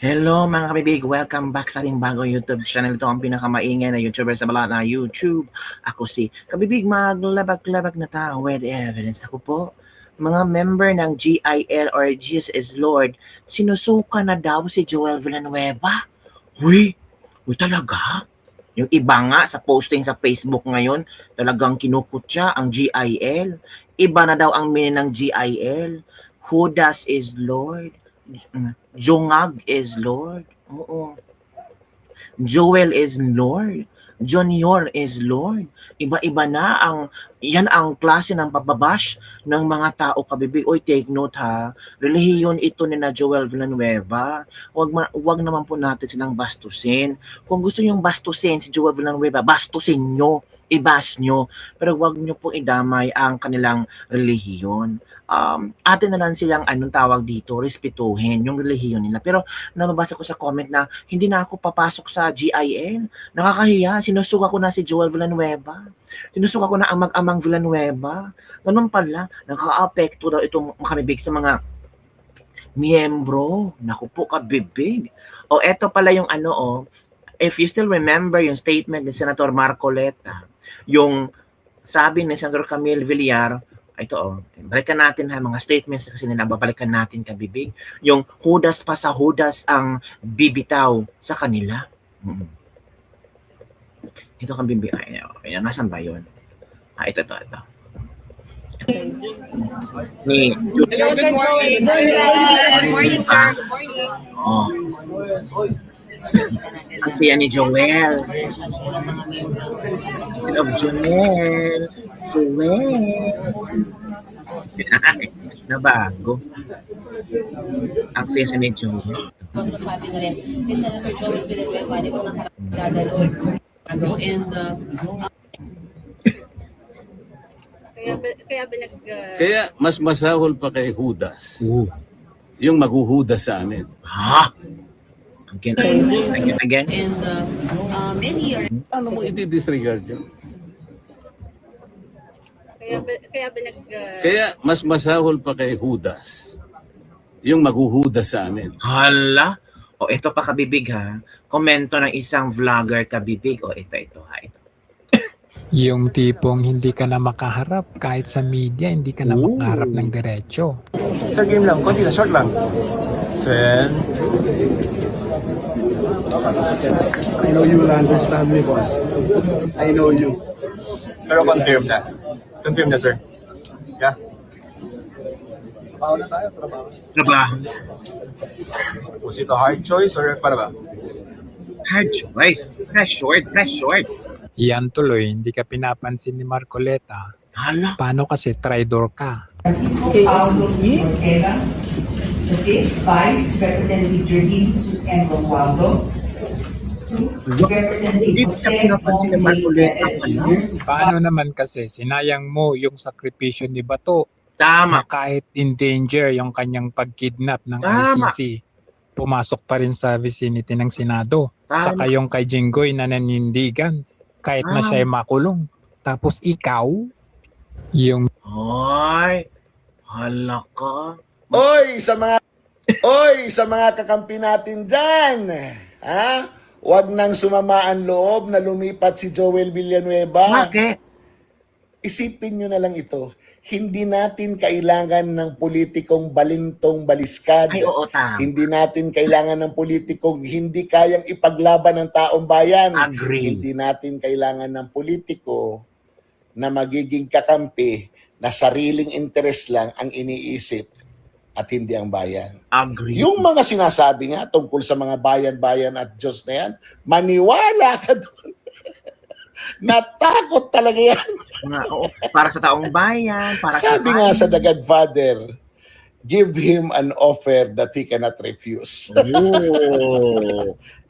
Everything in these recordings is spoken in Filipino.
Hello mga kabibig! Welcome back sa ating bagong YouTube channel. Ito ang pinakamaingay na YouTuber sa balat na YouTube. Ako si Kabibig, maglabag-labag na tao with evidence. Ako po, mga member ng GIL or Jesus is Lord, sinusuka na daw si Joel Villanueva. Uy talaga? Yung iba nga sa posting sa Facebook ngayon, talagang kinukutya ang GIL. Iba na daw ang meaning ng GIL. Judas is Lord. Jungag is Lord. Oo. Joel is Lord. Junior is Lord. Iba-iba na yan ang klase ng pababash ng mga tao kabibig. Oy, take note ha. Relihiyon ito ni na Joel Villanueva. Wag naman po natin silang bastusin. Kung gusto nyong bastusin si Joel Villanueva, bastusin nyo. I-bash nyo. Pero wag nyo po idamay ang kanilang relihiyon. Atin na lang silang anong tawag dito, respetuhin yung relihiyon nila. Pero nababasa ko sa comment na hindi na ako papasok sa GIL. Nakakahiya, sinusuka ko na si Joel Villanueva. Sinusuka ko na ang mag-amang Villanueva. Ganun pala, nakaka-apekto daw itong makamibig sa mga miyembro. Naku po, kabibig. O eto pala yung if you still remember yung statement ni Senator Marcoleta, yung sabi ni Senator Camille Villar, ito balikan natin ha mga statements kasi nila babalikan natin kabibig. Yung hudas pa sa hudas ang bibitaw sa kanila. Ito kang bibig. Ayan, nasan ba yun? Ito. Ni Good morning. Good morning, sir. Good morning. Ang siya ni Joel. Instead of Joel. Nabago. Ang siya ni Joel. Tapos sabi na rin, ni Senator Joel Villanueva, di ko nakakadalog. Kaya mas masahol pa kay Judas. Yung maghuhudas sa amin. Ha? Again? And many are... Paano mo i-disregard yun? Kaya mas masahol pa kay Judas. Yung maghuhudas sa amin. Hala? Ito pa kabibig ha. Komento ng isang vlogger kabibig. Ito ha. Yung tipong hindi ka na makaharap kahit sa media, hindi ka na makaharap ng diretso. Sir, game lang. Konti na. Short lang. Sen. I know you will understand me, boss. I know you. Pero confirm na. Confirm na, sir. Yeah? Trabaho na tayo. Trabaho. Was it a hard choice or para ba? Hard choice. Press short. Yan tuloy, hindi ka pinapansin ni Marcoleta. Hala? Paano kasi traitor ka? Paulo E. Ortega, okay, Vice Representative Jardine Sus and Romualdo, Representative Hindi ka pinapansin ni Marcoleta. Paano naman kasi sinayang mo yung sakripisyo ni Bato Tama. na kahit in danger yung kanyang pagkidnap ng Tama. ICC, pumasok pa rin sa vicinity ng Senado. Tama. Saka yung kay Jinggoy na nanindigan kahit na siya ay makulong. Tapos ikaw, yung Ay, hala ka. Oy sa mga kakampi natin diyan. Ha? Huwag nang sumamaan loob na lumipat si Joel Villanueva. Bakit? Isipin nyo na lang ito. Hindi natin kailangan ng politikong balintong baliskad. Ay, oo, tama. Hindi natin kailangan ng politikong hindi kayang ipaglaban ng taong bayan. Agree. Hindi natin kailangan ng politiko na magiging kakampi na sariling interes lang ang iniisip at hindi ang bayan. Agree. Yung mga sinasabi nga tungkol sa mga bayan-bayan at Diyos na yan, maniwala ka doon. Natakot talaga yan. Para sa taong bayan. Para Sabi nga sa The Godfather, give him an offer that he cannot refuse.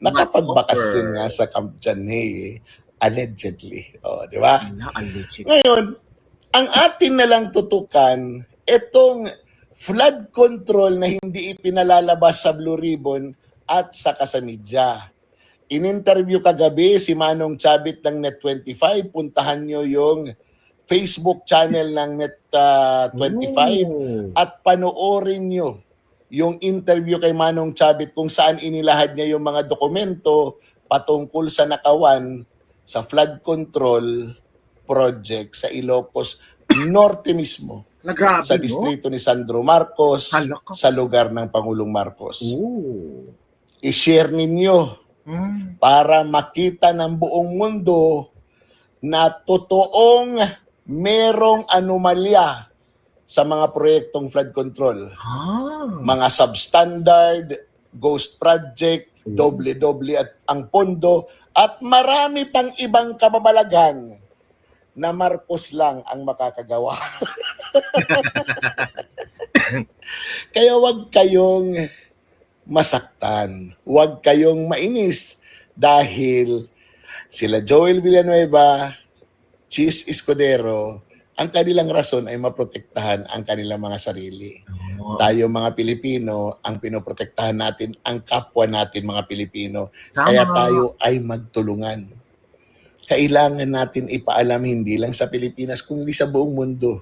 Nakapagbakasyon nga sa Camp Janay, allegedly. Di ba? Allegedly. Ngayon, ang atin na lang tutukan, itong flood control na hindi ipinalalabas sa Blue Ribbon at saka sa media. In-interview kagabi si Manong Chabit ng Net25. Puntahan nyo yung Facebook channel ng Net25 at panoorin nyo yung interview kay Manong Chavit kung saan inilahad niya yung mga dokumento patungkol sa nakawan sa flood control project sa Ilocos Norte mismo, Nagrabe, sa no? distrito ni Sandro Marcos, Hala ka. sa lugar ng Pangulong Marcos. Ooh. I-share ninyo Mm. para makita ng buong mundo na totoong merong anomalya sa mga proyektong flood control. Ah. Mga substandard, ghost project, doble-doble at ang pondo, at marami pang ibang kababalaghan na Marcos lang ang makakagawa. Kaya wag kayong masaktan. Huwag kayong mainis dahil sila Joel Villanueva, Chis Escudero, ang kanilang rason ay maprotektahan ang kanilang mga sarili. Oh. Tayo mga Pilipino, ang pinoprotektahan natin ang kapwa natin mga Pilipino. Tama. Kaya tayo ay magtulungan. Kailangan natin ipaalam hindi lang sa Pilipinas kundi sa buong mundo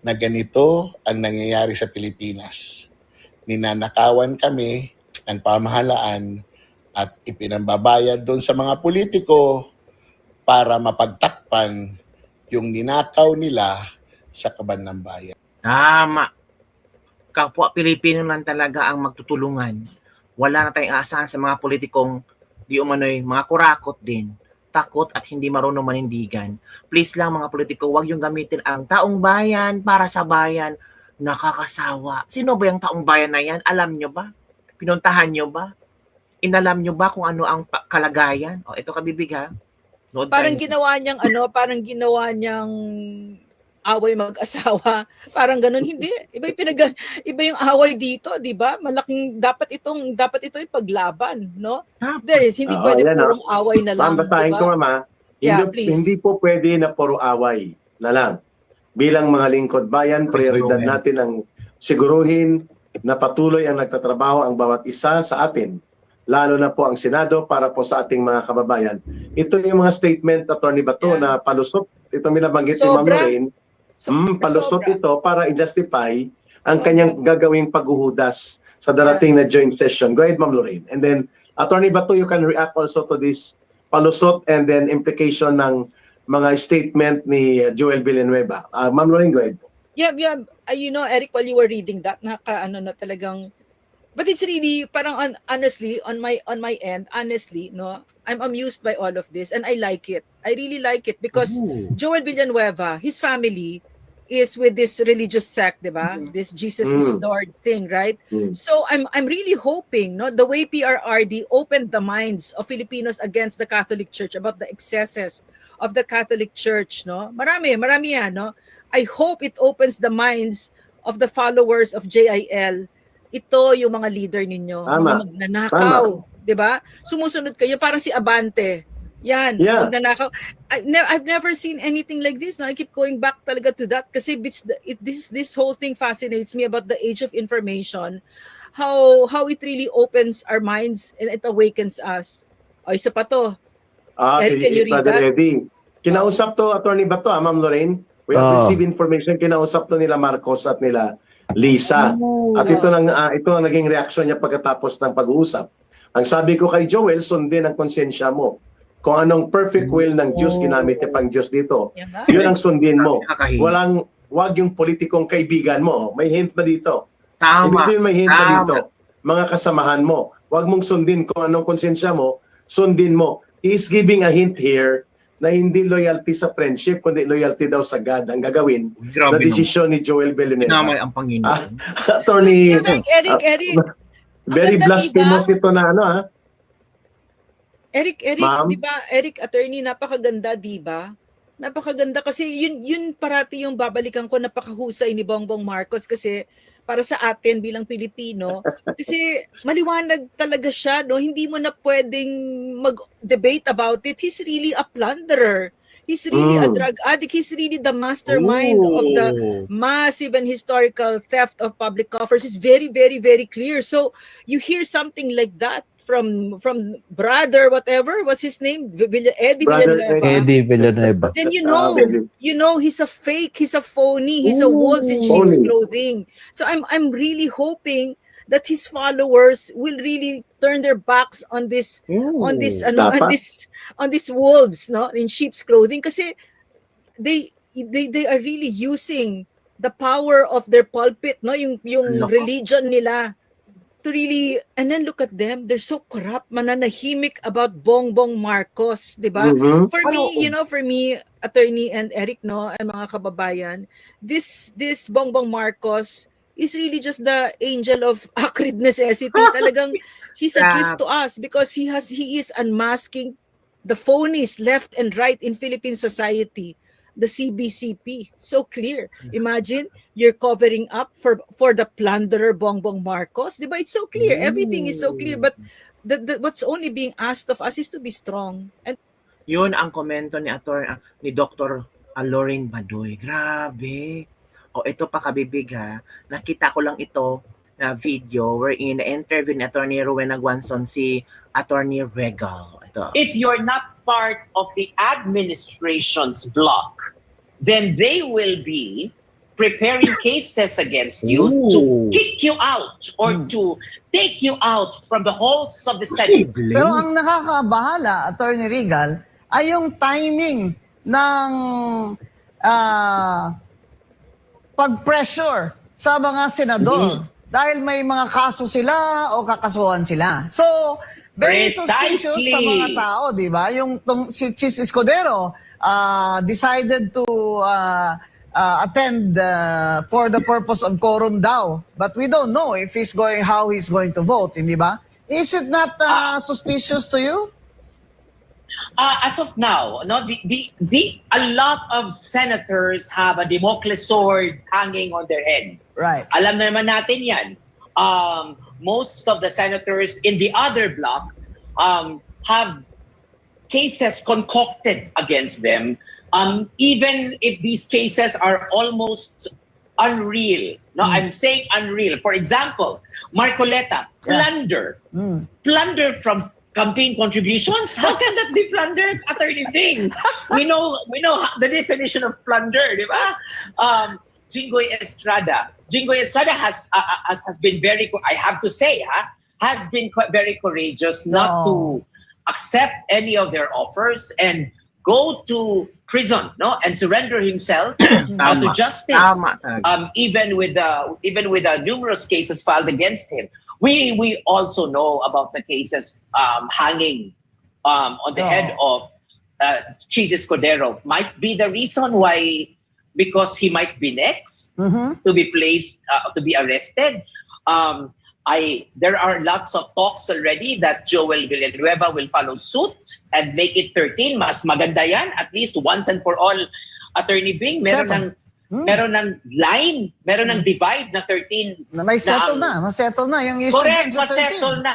na ganito ang nangyayari sa Pilipinas. Ninanakawan kami ng pamahalaan at ipinambabayad doon sa mga politiko para mapagtakpan yung ninakaw nila sa kaban ng bayan. Tama. Kapwa Pilipino lang talaga ang magtutulungan. Wala na tayong aasahan sa mga politikong di umano'y mga kurakot din, takot at hindi marunong manindigan. Please lang mga politiko, huwag yung gamitin ang taong bayan para sa bayan. Nakakasawa. Sino ba yung taong bayan na yan? Alam nyo ba? Pinuntahan nyo ba? Inalam nyo ba kung ano ang kalagayan? O, ito kabibig ha. Nood Parang tayo. parang ginawa niyang away mag-asawa. Parang ganun, hindi. Iba yung away dito, 'di ba? Malaking dapat ito ipaglaban, no? There is hindi pwede ayan, purong away na lang, Babasahin ko, Mama. Yeah, Hindi, please. hindi po pwede na puro away na lang. Bilang mga lingkod bayan, prioridad natin ang siguruhin na patuloy ang nagtatrabaho ang bawat isa sa atin, lalo na po ang Senado para po sa ating mga kababayan. Ito yung mga statement, Atty. Bato, Yeah. na palusot. Ito binabanggit ni Ma'am Sobra. Lorraine. Palusot ito para i-justify ang kanyang gagawing paghuhudas sa darating na joint session. Go ahead, Ma'am Lorraine. And then, Atty. Bato, you can react also to this palusot and then implication ng mga statement ni Joel Villanueva. Ma'am Lorraine, go ahead. Yeah. You know, Eric, while you were reading that, na talagang, but it's really parang honestly on my end, honestly, no, I'm amused by all of this and I like it. I really like it because Ooh. Joel Villanueva, his family is with this religious sect, diba? This Jesus is Lord thing, right? So I'm really hoping, no, the way PRRD opened the minds of Filipinos against the Catholic Church about the excesses of the Catholic Church, no? Marami yan, no? I hope it opens the minds of the followers of JIL. Ito yung mga leader ninyo, Tama. mga magnanakaw, 'di ba? Sumusunod kayo parang si Abante. Yan, Yeah. magnanakaw. I've never seen anything like this. No, I keep going back talaga to that kasi this whole thing fascinates me about the age of information. How it really opens our minds and it awakens us. O isa pa to. Ed, can you read that? Eddie. Kinausap to, Atty. Bato, Ma'am Lorraine. We have received information, kinausap to nila Marcos at nila Lisa. At ito ang naging reaksyon niya pagkatapos ng pag-uusap. Ang sabi ko kay Joel, sundin ang konsensya mo. Kung anong perfect will ng Diyos, ginamit niya pang Diyos dito. Yan ba? Yun ang sundin mo. Nakakahiya. Wag yung politikong kaibigan mo. May hint na dito. Tama. Ibig sabihin may hint na Tama. dito. Mga kasamahan mo. Wag mong sundin kung anong konsensya mo. Sundin mo. He is giving a hint here na hindi loyalty sa friendship, kundi loyalty daw sa God ang gagawin Grabe na desisyon ni Joel Namay Villanueva. ang Panginoon. Attorney, Eric. very Ang ganda, blasphemous ito na Eric, Ma'am? di ba? Eric, attorney, napakaganda, di ba? Napakaganda kasi yun parati yung babalikan ko, napakahusay ni Bongbong Marcos kasi para sa atin bilang Pilipino, kasi maliwanag talaga siya, no? Hindi mo na pwedeng mag-debate about it. He's really a plunderer. He's really a drug addict. He's really the mastermind of the massive and historical theft of public coffers. It's very, very, very clear. So you hear something like that from brother whatever, what's his name, Eddie Villanueva. Eddie Villanueva. Then you know he's a fake, he's a phony, he's a wolf in sheep's clothing. So I'm really hoping that his followers will really turn their backs on this Dapat. on these wolves, no, in sheep's clothing, kasi they are really using the power of their pulpit, no, yung Nako. religion nila to really, and then look at them, they're so corrupt, mananahimik about Bongbong Marcos, di ba? Mhm. For me, for me, attorney and Eric, no, and mga kababayan, this Bongbong Marcos is really just the angel of acrid necessity. Talagang he's a gift to us because he is unmasking the phonies left and right in Philippine society. The CBCP, so clear. Imagine you're covering up for the plunderer Bongbong Marcos, diba? It's so clear. Everything is so clear, but what's only being asked of us is to be strong. And Yun ang komento ni Dr. Lorraine Badoy. Grabe. O ito pa kabibig ha. Nakita ko lang ito na video wherein na-interview ni Attorney Rowena Guanzon si Attorney Regal. Ito. If you're not part of the administration's block, then they will be preparing cases against you to kick you out or to take you out from the halls of the Senate. Pero ang nakakabahala, Attorney Regal, ay yung timing ng pag-pressure sa mga senador. Dahil may mga kaso sila o kakasuhan sila. So, very suspicious sa mga tao, di ba? Yung si Chis Escudero decided to attend for the purpose of quorum daw. But we don't know if how he's going to vote, hindi ba? Is it not suspicious to you? As of now, no, a lot of senators have a Damocles sword hanging on their head. Right. Alam na naman natin yan. Most of the senators in the other bloc have cases concocted against them, even if these cases are almost unreal. No, I'm saying unreal. For example, Marcoleta, plunder from campaign contributions. How can that be plunder, Attorney Bing? We know the definition of plunder, di ba? Jinggoy Estrada has been very, I have to say, has been very courageous not to accept any of their offers and go to prison, no, and surrender himself to justice. Even with numerous cases filed against him. We also know about the cases hanging on the head of Chis Escudero. Might be the reason why, because he might be next to be placed, to be arrested. There are lots of talks already that Joel Villanueva will follow suit and make it 13. Mas maganda yan, at least once and for all, Attorney Bing. Meron ng line, meron ng divide na 13. May settle na, masettle na yung issue. Correct, masettle na.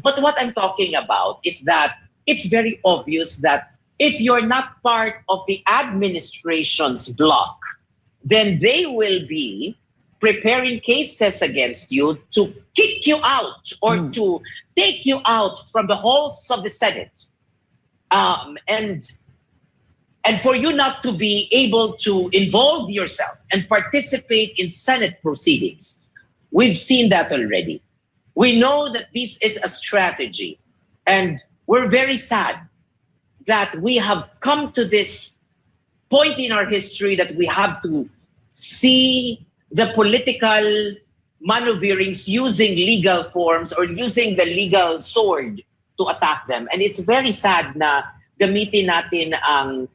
But what I'm talking about is that it's very obvious that if you're not part of the administration's block, then they will be preparing cases against you to kick you out or to take you out from the halls of the Senate. And for you not to be able to involve yourself and participate in Senate proceedings. We've seen that already. We know that this is a strategy. And we're very sad that we have come to this point in our history that we have to see the political maneuverings using legal forms or using the legal sword to attack them. And it's very sad na gamitin natin ang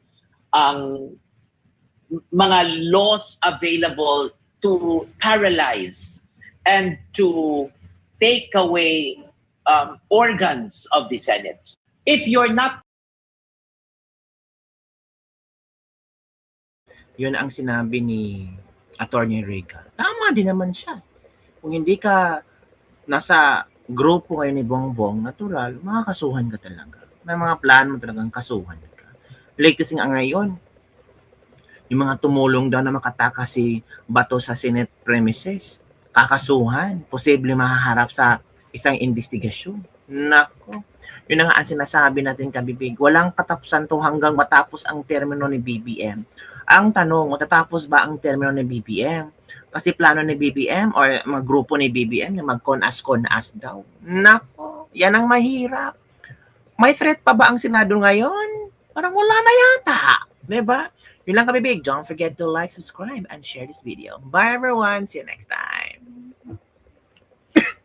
mga laws available to paralyze and to take away organs of the Senate. If you're not... Yun ang sinabi ni Attorney Regal. Tama din naman siya. Kung hindi ka nasa grupo ngayon ni Bongbong, natural, makakasuhan ka talaga. May mga plano mo talagang kasuhan ka. Latest nga ngayon, yung mga tumulong daw na makataka si Bato sa Senate premises, kakasuhan, posible mahaharap sa isang investigasyon. Nako, yun na nga ang sinasabi natin, kabibig. Walang katapusan to hanggang matapos ang termino ni BBM. Ang tanong, matatapos ba ang termino ni BBM? Kasi plano ni BBM or mga grupo ni BBM na mag-con-as daw. Nako, yan ang mahirap. May threat pa ba ang Senado ngayon? Parang wala na yata. Diba? Yun lang kabibig. Don't forget to like, subscribe, and share this video. Bye everyone. See you next time.